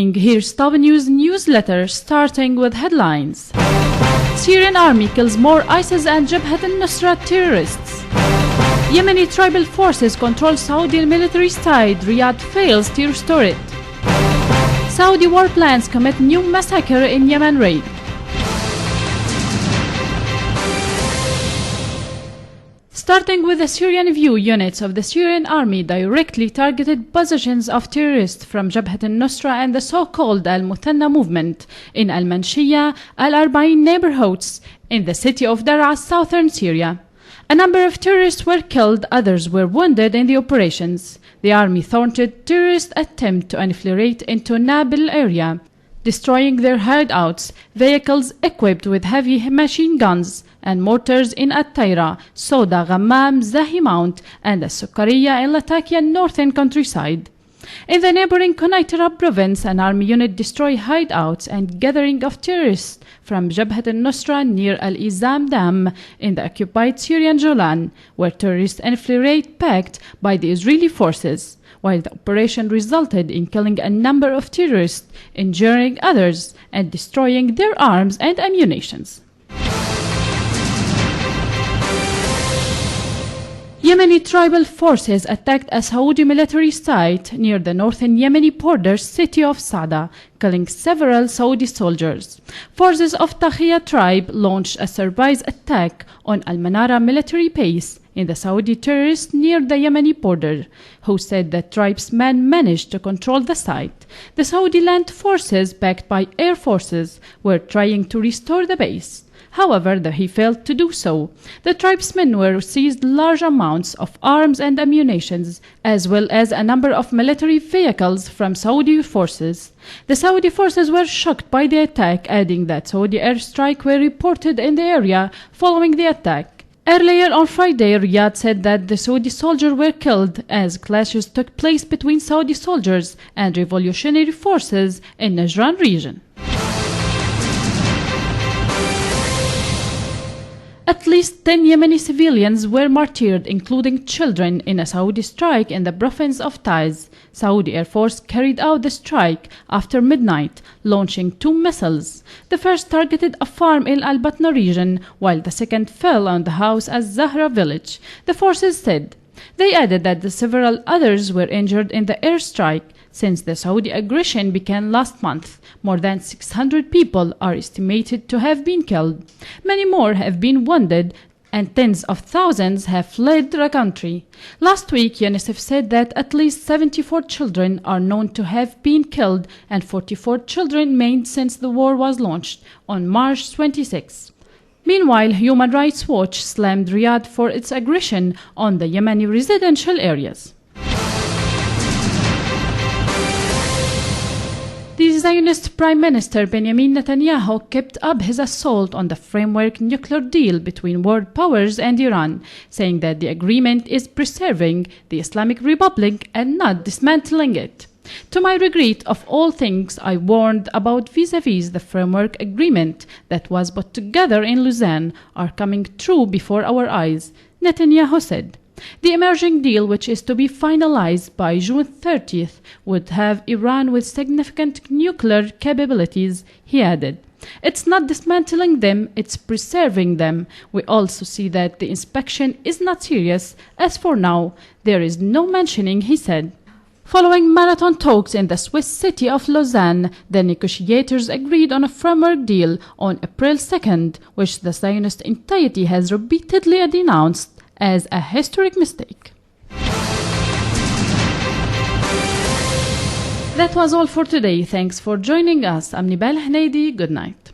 morning, here's top news newsletter starting with headlines. Syrian army kills more ISIS and Jabhat al-Nusra terrorists. Yemeni tribal forces control Saudi military side. Riyadh fails to restore it. Saudi war plans commit new massacre in Yemen raid. Starting with the Syrian view, units of the Syrian army directly targeted positions of terrorists from Jabhat al-Nusra and the so-called Al-Muthanna movement in Al-Manshiyah, Al-Arba'in neighborhoods in the city of Daraa, southern Syria. A number of terrorists were killed, others were wounded in the operations. The army thwarted terrorist attempt to infiltrate into Nabil area, destroying their hideouts, vehicles equipped with heavy machine guns and mortars in At-Taira, Soda, Ghammam, Zahi Mount, and As-Sukkariya in Latakia northern countryside. In the neighboring Quneitra province, an army unit destroyed hideouts and gathering of terrorists from Jabhat al-Nusra near Al-Izam Dam in the occupied Syrian Golan, where terrorists infiltrated backed by the Israeli forces, while the operation resulted in killing a number of terrorists, injuring others, and destroying their arms and ammunition. Yemeni tribal forces attacked a Saudi military site near the northern Yemeni border city of Saada, killing several Saudi soldiers. Forces of Tahiya tribe launched a surprise attack on Al-Manara military base in the Saudi terrorists near the Yemeni border, who said that tribesmen managed to control the site. The Saudi land forces, backed by air forces, were trying to restore the base. However, he failed to do so. The tribesmen were seized large amounts of arms and ammunition, as well as a number of military vehicles from Saudi forces. The Saudi forces were shocked by the attack, adding that Saudi airstrikes were reported in the area following the attack. Earlier on Friday, Riyadh said that the Saudi soldiers were killed as clashes took place between Saudi soldiers and revolutionary forces in Najran region. At least 10 Yemeni civilians were martyred, including children, in a Saudi strike in the province of Taiz. Saudi Air Force carried out the strike after midnight, launching 2 missiles. The first targeted a farm in Al-Batna region, while the second fell on the house at Zahra village, the forces said. They added that several others were injured in the airstrike. Since the Saudi aggression began last month, more than 600 people are estimated to have been killed. Many more have been wounded, and tens of thousands have fled the country. Last week, UNICEF said that at least 74 children are known to have been killed and 44 children maimed since the war was launched on March 26. Meanwhile, Human Rights Watch slammed Riyadh for its aggression on the Yemeni residential areas. The Zionist Prime Minister Benjamin Netanyahu kept up his assault on the framework nuclear deal between world powers and Iran, saying that the agreement is preserving the Islamic Republic and not dismantling it. To my regret, of all things I warned about vis-à-vis the framework agreement that was put together in Lausanne are coming true before our eyes, Netanyahu said. The emerging deal, which is to be finalized by June 30th, would have Iran with significant nuclear capabilities, he added. It's not dismantling them, it's preserving them. We also see that the inspection is not serious. As for now, there is no mentioning, he said. Following marathon talks in the Swiss city of Lausanne, the negotiators agreed on a framework deal on April 2nd, which the Zionist entity has repeatedly denounced as a historic mistake. That was all for today. Thanks for joining us. I'm Nibal Hnaidi. Good night.